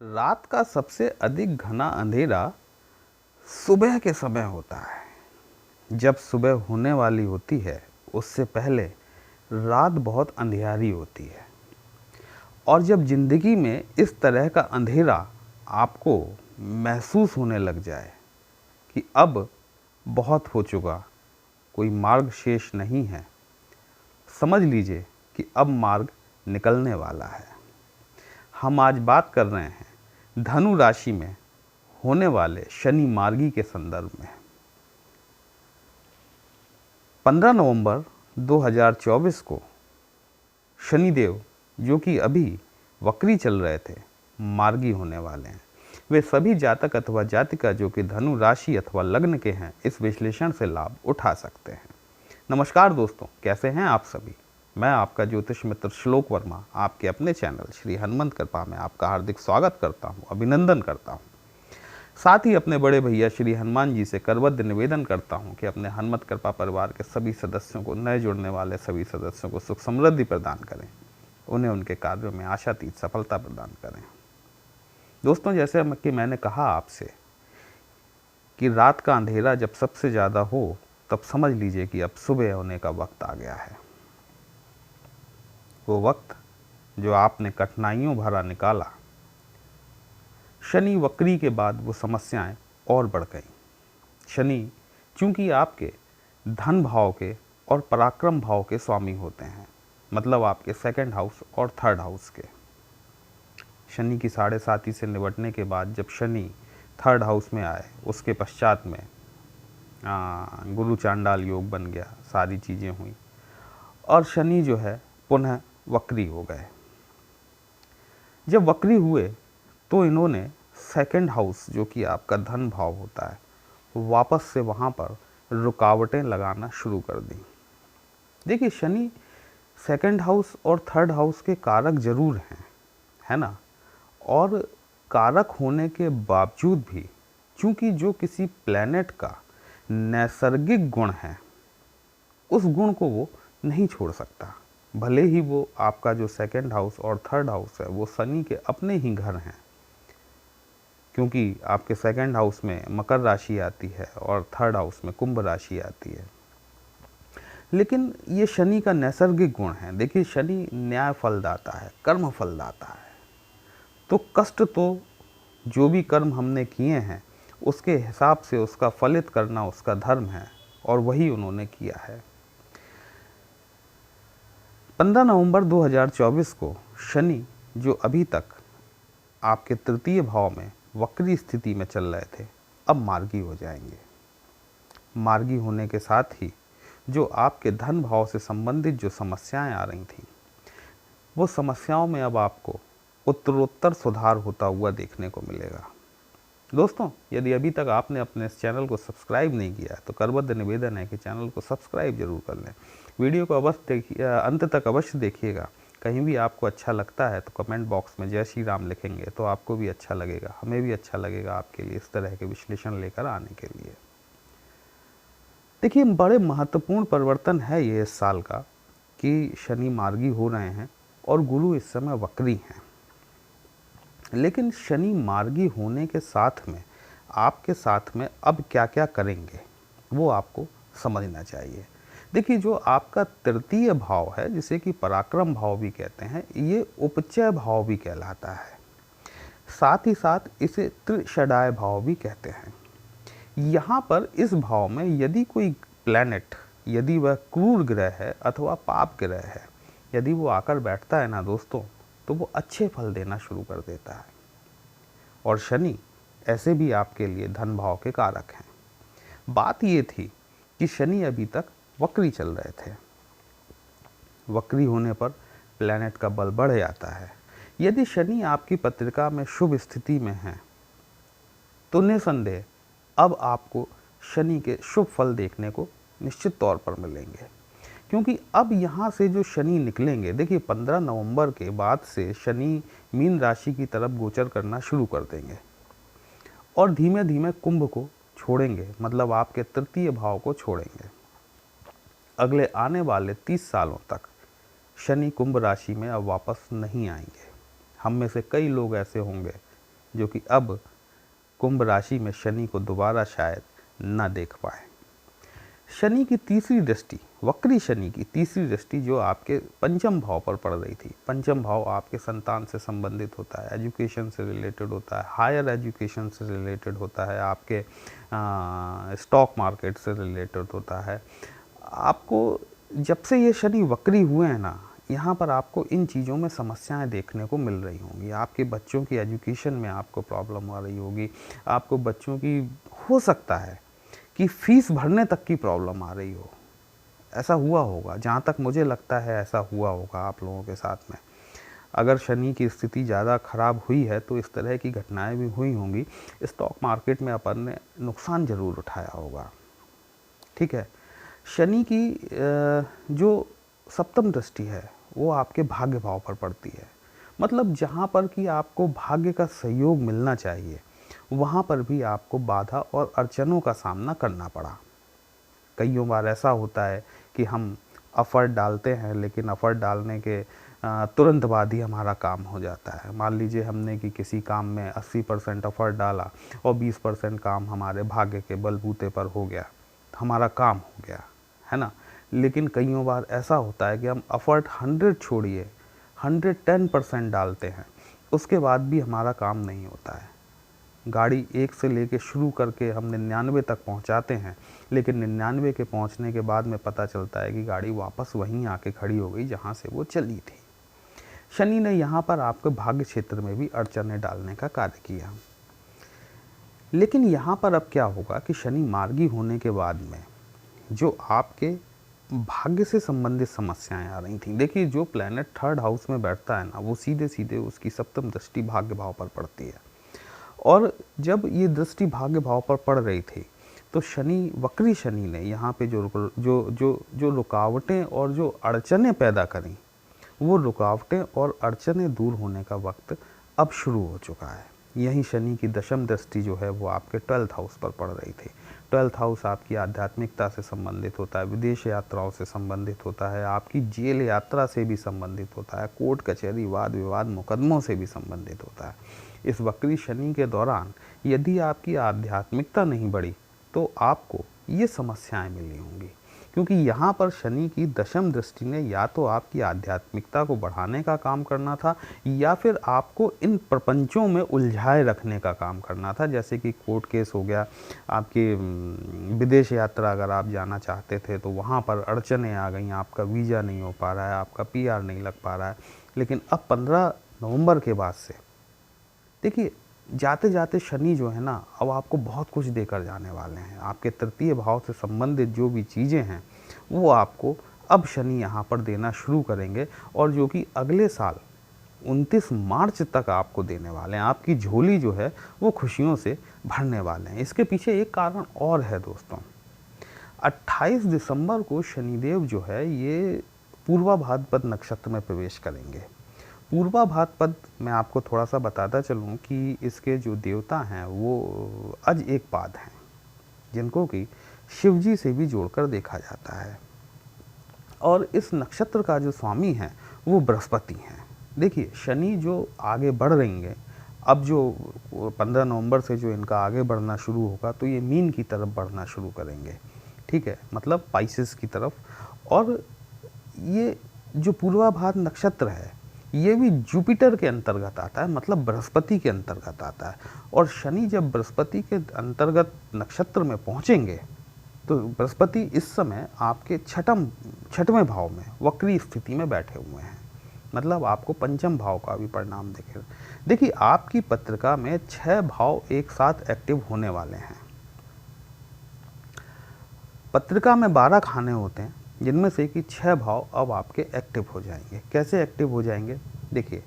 रात का सबसे अधिक घना अंधेरा सुबह के समय होता है। जब सुबह होने वाली होती है उससे पहले रात बहुत अंधियारी होती है। और जब ज़िंदगी में इस तरह का अंधेरा आपको महसूस होने लग जाए कि अब बहुत हो चुका, कोई मार्ग शेष नहीं है, समझ लीजिए कि अब मार्ग निकलने वाला है। हम आज बात कर रहे हैं धनु राशि में होने वाले शनि मार्गी के संदर्भ में। 15 नवंबर 2024 को शनिदेव, जो कि अभी वक्री चल रहे थे, मार्गी होने वाले हैं। वे सभी जातक अथवा जातिका जो कि धनु राशि अथवा लग्न के हैं इस विश्लेषण से लाभ उठा सकते हैं। नमस्कार दोस्तों, कैसे हैं आप सभी। मैं आपका ज्योतिष मित्र श्लोक वर्मा आपके अपने चैनल श्री हनुमंत कृपा में आपका हार्दिक स्वागत करता हूं, अभिनंदन करता हूं। साथ ही अपने बड़े भैया श्री हनुमान जी से करबद्ध निवेदन करता हूं कि अपने हनुमत कृपा परिवार के सभी सदस्यों को, नए जुड़ने वाले सभी सदस्यों को सुख समृद्धि प्रदान करें, उन्हें उनके कार्यों में आशातीत सफलता प्रदान करें। दोस्तों, जैसे कि मैंने कहा आपसे कि रात का अंधेरा जब सबसे ज़्यादा हो तब समझ लीजिए कि अब सुबह होने का वक्त आ गया है। वो वक्त जो आपने कठिनाइयों भरा निकाला, शनि वक्री के बाद वो समस्याएं और बढ़ गईं। शनि चूंकि आपके धन भाव के और पराक्रम भाव के स्वामी होते हैं, मतलब आपके सेकंड हाउस और थर्ड हाउस के। शनि की 7.5 से निपटने के बाद जब शनि थर्ड हाउस में आए, उसके पश्चात में गुरु चांडाल योग बन गया, सारी चीज़ें हुई और शनि जो है पुनः वक्री हो गए। जब वक्री हुए तो इन्होंने सेकंड हाउस, जो कि आपका धन भाव होता है, वापस से वहाँ पर रुकावटें लगाना शुरू कर दी। देखिए, शनि सेकंड हाउस और थर्ड हाउस के कारक जरूर हैं, है ना, और कारक होने के बावजूद भी चूंकि जो किसी प्लैनेट का नैसर्गिक गुण है उस गुण को वो नहीं छोड़ सकता। भले ही वो आपका जो सेकंड हाउस और थर्ड हाउस है वो शनि के अपने ही घर हैं, क्योंकि आपके सेकंड हाउस में मकर राशि आती है और थर्ड हाउस में कुंभ राशि आती है। लेकिन ये शनि का नैसर्गिक गुण है। देखिए, शनि न्याय फलदाता है, कर्म फलदाता है। तो कष्ट तो जो भी कर्म हमने किए हैं उसके हिसाब से उसका फलित करना उसका धर्म है, और वही उन्होंने किया है। 15 नवंबर 2024 को शनि, जो अभी तक आपके तृतीय भाव में वक्री स्थिति में चल रहे थे, अब मार्गी हो जाएंगे। मार्गी होने के साथ ही जो आपके धन भाव से संबंधित जो समस्याएं आ रही थी, वो समस्याओं में अब आपको उत्तरोत्तर सुधार होता हुआ देखने को मिलेगा। दोस्तों, यदि अभी तक आपने अपने इस चैनल को सब्सक्राइब नहीं किया तो करबद्ध निवेदन है कि चैनल को सब्सक्राइब जरूर कर लें। वीडियो को अवश्य देखिए, अंत तक अवश्य देखिएगा। कहीं भी आपको अच्छा लगता है तो कमेंट बॉक्स में जय श्री राम लिखेंगे तो आपको भी अच्छा लगेगा, हमें भी अच्छा लगेगा आपके लिए इस तरह के विश्लेषण लेकर आने के लिए। देखिए, बड़े महत्वपूर्ण परिवर्तन है ये इस साल का कि शनि मार्गी हो रहे हैं और गुरु इस समय वक्री हैं। लेकिन शनि मार्गी होने के साथ में आपके साथ में अब क्या क्या करेंगे वो आपको समझना चाहिए। देखिए, जो आपका तृतीय भाव है, जिसे कि पराक्रम भाव भी कहते हैं, ये उपचय भाव भी कहलाता है। साथ ही साथ इसे त्रिषडाय भाव भी कहते हैं। यहाँ पर इस भाव में यदि कोई प्लैनेट, यदि वह क्रूर ग्रह है अथवा पाप ग्रह है, यदि वो आकर बैठता है ना दोस्तों, तो वो अच्छे फल देना शुरू कर देता है। और शनि ऐसे भी आपके लिए धन भाव के कारक हैं। बात ये थी कि शनि अभी तक वक्री चल रहे थे। वक्री होने पर प्लैनेट का बल बढ़ जाता है। यदि शनि आपकी पत्रिका में शुभ स्थिति में है तो निसंदेह अब आपको शनि के शुभ फल देखने को निश्चित तौर पर मिलेंगे, क्योंकि अब यहाँ से जो शनि निकलेंगे, देखिए 15 नवंबर के बाद से शनि मीन राशि की तरफ गोचर करना शुरू कर देंगे और धीमे धीमे कुंभ को छोड़ेंगे, मतलब आपके तृतीय भाव को छोड़ेंगे। अगले आने वाले 30 सालों तक शनि कुंभ राशि में अब वापस नहीं आएंगे। हम में से कई लोग ऐसे होंगे जो कि अब कुंभ राशि में शनि को दोबारा शायद न देख पाए। शनि की तीसरी दृष्टि, वक्री शनि की तीसरी दृष्टि जो आपके पंचम भाव पर पड़ रही थी। पंचम भाव आपके संतान से संबंधित होता है, एजुकेशन से रिलेटेड होता है, हायर एजुकेशन से रिलेटेड होता है, आपके स्टॉक मार्केट से रिलेटेड होता है। आपको जब से ये शनि वक्री हुए हैं ना, यहाँ पर आपको इन चीज़ों में समस्याएं देखने को मिल रही होंगी। आपके बच्चों की एजुकेशन में आपको प्रॉब्लम आ रही होगी, आपको बच्चों की हो सकता है कि फ़ीस भरने तक की प्रॉब्लम आ रही हो। ऐसा हुआ होगा, जहाँ तक मुझे लगता है ऐसा हुआ होगा आप लोगों के साथ में। अगर शनि की स्थिति ज़्यादा ख़राब हुई है तो इस तरह की घटनाएं भी हुई होंगी। स्टॉक मार्केट में अपन ने नुकसान ज़रूर उठाया होगा। ठीक है, शनि की जो सप्तम दृष्टि है वो आपके भाग्य भाव पर पड़ती है। मतलब जहाँ पर कि आपको भाग्य का सहयोग मिलना चाहिए, वहाँ पर भी आपको बाधा और अड़चनों का सामना करना पड़ा। कईयों बार ऐसा होता है कि हम एफर्ट डालते हैं, लेकिन एफर्ट डालने के तुरंत बाद ही हमारा काम हो जाता है। मान लीजिए हमने कि किसी काम में 80% एफर्ट डाला और 20% काम हमारे भाग्य के बलबूते पर हो गया, हमारा काम हो गया, है ना। लेकिन कईयों बार ऐसा होता है कि हम एफर्ट 100 छोड़िए 110% डालते हैं, उसके बाद भी हमारा काम नहीं होता है। गाड़ी 1 से लेके शुरू करके हम 99 तक पहुंचाते हैं, लेकिन 99 के पहुंचने के बाद में पता चलता है कि गाड़ी वापस वहीं आके खड़ी हो गई जहां से वो चली थी। शनि ने यहाँ पर आपके भाग्य क्षेत्र में भी अड़चनें डालने का कार्य किया। लेकिन यहाँ पर अब क्या होगा कि शनि मार्गी होने के बाद में जो आपके भाग्य से संबंधित समस्याएं आ रही थी, देखिए जो प्लैनेट 3rd हाउस में बैठता है ना, वो सीधे सीधे उसकी सप्तम दृष्टि भाग्य भाव पर पड़ती है। और जब ये दृष्टि भाग्य भाव पर पड़ रही थी तो शनि, वक्री शनि ने यहाँ पे जो रुकावटें और जो अड़चनें पैदा करी, वो रुकावटें और अड़चनें दूर होने का वक्त अब शुरू हो चुका है। यही शनि की दशम दृष्टि जो है वो आपके 12th हाउस पर पड़ रही थी। 12th हाउस आपकी आध्यात्मिकता से संबंधित होता है, विदेश यात्राओं से संबंधित होता है, आपकी जेल यात्रा से भी संबंधित होता है, कोर्ट कचहरी वाद विवाद मुकदमों से भी संबंधित होता है। इस वक्री शनि के दौरान यदि आपकी आध्यात्मिकता नहीं बढ़ी तो आपको ये समस्याएं मिली होंगी, क्योंकि यहाँ पर शनि की दशम दृष्टि ने या तो आपकी आध्यात्मिकता को बढ़ाने का काम करना था या फिर आपको इन प्रपंचों में उलझाए रखने का काम करना था। जैसे कि कोर्ट केस हो गया, आपकी विदेश यात्रा अगर आप जाना चाहते थे तो वहाँ पर अड़चनें आ गई, आपका वीज़ा नहीं हो पा रहा है, आपका PR नहीं लग पा रहा है। लेकिन अब 15 नवंबर के बाद से देखिए जाते जाते शनि जो है ना, अब आपको बहुत कुछ देकर जाने वाले हैं। आपके तृतीय भाव से संबंधित जो भी चीज़ें हैं वो आपको अब शनि यहाँ पर देना शुरू करेंगे, और जो कि अगले साल 29 मार्च तक आपको देने वाले हैं। आपकी झोली जो है वो खुशियों से भरने वाले हैं। इसके पीछे एक कारण और है दोस्तों, 28 दिसंबर को शनिदेव जो है ये पूर्वा भाद्रपद नक्षत्र में प्रवेश करेंगे। पूर्वा भाद्रपद मैं आपको थोड़ा सा बताता चलूँ कि इसके जो देवता हैं वो अज एक पाद हैं, जिनको कि शिव जी से भी जोड़कर देखा जाता है। और इस नक्षत्र का जो स्वामी है वो बृहस्पति हैं। देखिए शनि जो आगे बढ़ रहेंगे, अब जो 15 नवंबर से जो इनका आगे बढ़ना शुरू होगा तो ये मीन की तरफ बढ़ना शुरू करेंगे। ठीक है, मतलब पाइसेस की तरफ। और ये जो पूर्वाभाद्र नक्षत्र है ये भी जुपिटर के अंतर्गत आता है, मतलब बृहस्पति के अंतर्गत आता है। और शनि जब बृहस्पति के अंतर्गत नक्षत्र में पहुंचेंगे तो बृहस्पति इस समय आपके छठवें भाव में वक्री स्थिति में बैठे हुए हैं, मतलब आपको पंचम भाव का भी परिणाम देखें। देखिए आपकी पत्रिका में 6 भाव एक साथ एक्टिव होने वाले हैं। पत्रिका में 12 खाने होते हैं, जिनमें से कि 6 भाव अब आपके एक्टिव हो जाएंगे। कैसे एक्टिव हो जाएंगे? देखिए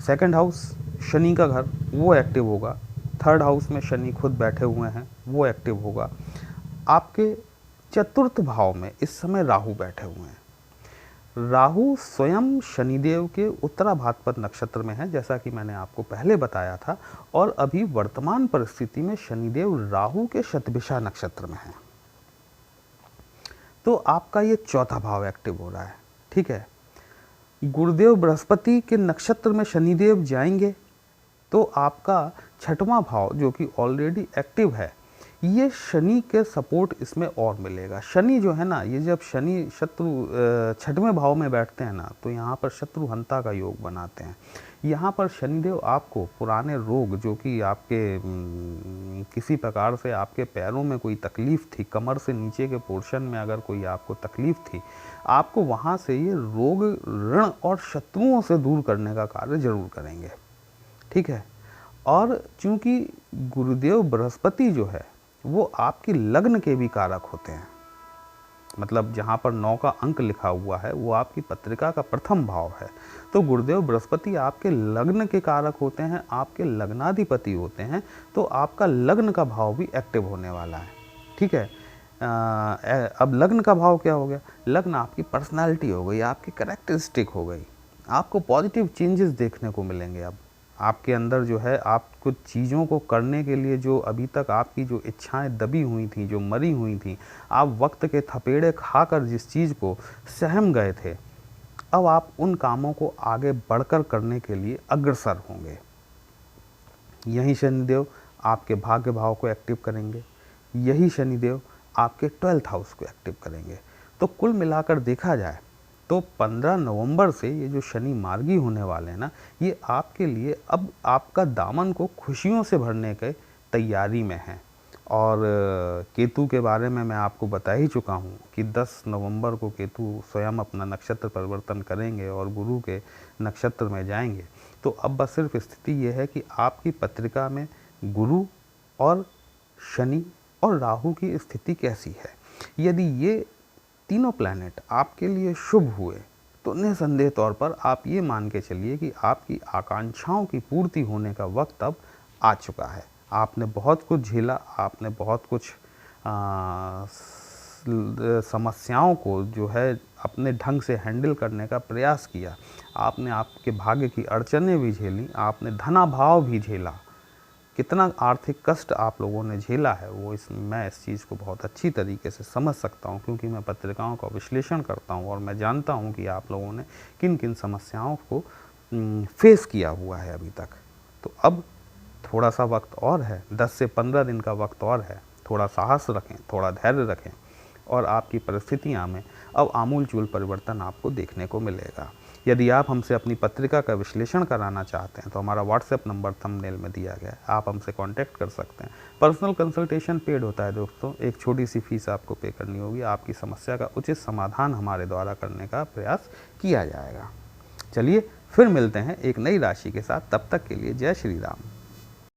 2nd हाउस शनि का घर वो एक्टिव होगा, 3rd हाउस में शनि खुद बैठे हुए हैं वो एक्टिव होगा। आपके 4th भाव में इस समय राहु बैठे हुए हैं। राहु स्वयं शनिदेव के उत्तरा भाद्रपद नक्षत्र में है, जैसा कि मैंने आपको पहले बताया था। और अभी वर्तमान परिस्थिति में शनिदेव राहु के शतभिषा नक्षत्र में है। तो आपका ये 4था भाव एक्टिव हो रहा है। ठीक है, गुरुदेव बृहस्पति के नक्षत्र में शनिदेव जाएंगे तो आपका छठवां भाव जो कि ऑलरेडी एक्टिव है, ये शनि के सपोर्ट इसमें और मिलेगा। शनि जो है ना, ये जब शनि शत्रु छठवें भाव में बैठते हैं ना, तो यहाँ पर शत्रु हंता का योग बनाते हैं। यहाँ पर शनिदेव आपको पुराने रोग, जो कि आपके किसी प्रकार से आपके पैरों में कोई तकलीफ़ थी, कमर से नीचे के पोर्शन में अगर कोई आपको तकलीफ़ थी, आपको वहाँ से ये रोग, ऋण और शत्रुओं से दूर करने का कार्य जरूर करेंगे। ठीक है। और चूंकि गुरुदेव बृहस्पति जो है वो आपकी लग्न के भी कारक होते हैं, मतलब जहाँ पर 9 का अंक लिखा हुआ है वो आपकी पत्रिका का प्रथम भाव है, तो गुरुदेव बृहस्पति आपके लग्न के कारक होते हैं, आपके लग्नाधिपति होते हैं, तो आपका लग्न का भाव भी एक्टिव होने वाला है। ठीक है। अब लग्न का भाव क्या हो गया? लग्न आपकी पर्सनालिटी हो गई, आपकी कैरेक्टरिस्टिक हो गई, आपको पॉजिटिव चेंजेस देखने को मिलेंगे। अब आपके अंदर जो है, आप कुछ चीज़ों को करने के लिए जो अभी तक आपकी जो इच्छाएं दबी हुई थी, जो मरी हुई थी, आप वक्त के थपेड़े खाकर जिस चीज़ को सहम गए थे, अब आप उन कामों को आगे बढ़कर करने के लिए अग्रसर होंगे। यही शनिदेव आपके भाग्य भाव को एक्टिव करेंगे, यही शनिदेव आपके 12th हाउस को एक्टिव करेंगे। तो कुल मिलाकर देखा जाए तो 15 नवंबर से ये जो शनि मार्गी होने वाले हैं ना, ये आपके लिए अब आपका दामन को खुशियों से भरने के तैयारी में हैं। और केतु के बारे में मैं आपको बता ही चुका हूँ कि 10 नवंबर को केतु स्वयं अपना नक्षत्र परिवर्तन करेंगे और गुरु के नक्षत्र में जाएंगे। तो अब बस सिर्फ स्थिति ये है कि आपकी पत्रिका में गुरु और शनि और राहु की स्थिति कैसी है। यदि ये तीनों प्लैनेट आपके लिए शुभ हुए तो निसंदेह तौर पर आप ये मान के चलिए कि आपकी आकांक्षाओं की पूर्ति होने का वक्त अब आ चुका है। आपने बहुत कुछ झेला, आपने बहुत कुछ समस्याओं को जो है अपने ढंग से हैंडल करने का प्रयास किया, आपने आपके भाग्य की अड़चनें भी झेली, आपने धनाभाव भी झेला। कितना आर्थिक कष्ट आप लोगों ने झेला है वो मैं इस चीज़ को बहुत अच्छी तरीके से समझ सकता हूँ, क्योंकि मैं पत्रिकाओं का विश्लेषण करता हूँ और मैं जानता हूँ कि आप लोगों ने किन किन समस्याओं को फेस किया हुआ है अभी तक। तो अब थोड़ा सा वक्त और है, 10 से 15 दिन का वक्त और है। थोड़ा साहस रखें, थोड़ा धैर्य रखें और आपकी परिस्थितियाँ में अब आमूल-चूल परिवर्तन आपको देखने को मिलेगा। यदि आप हमसे अपनी पत्रिका का विश्लेषण कराना चाहते हैं तो हमारा व्हाट्सएप नंबर थंबनेल में दिया गया है, आप हमसे कांटेक्ट कर सकते हैं। पर्सनल कंसल्टेशन पेड होता है दोस्तों, एक छोटी सी फीस आपको पे करनी होगी, आपकी समस्या का उचित समाधान हमारे द्वारा करने का प्रयास किया जाएगा। चलिए फिर मिलते हैं एक नई राशि के साथ, तब तक के लिए जय श्री राम।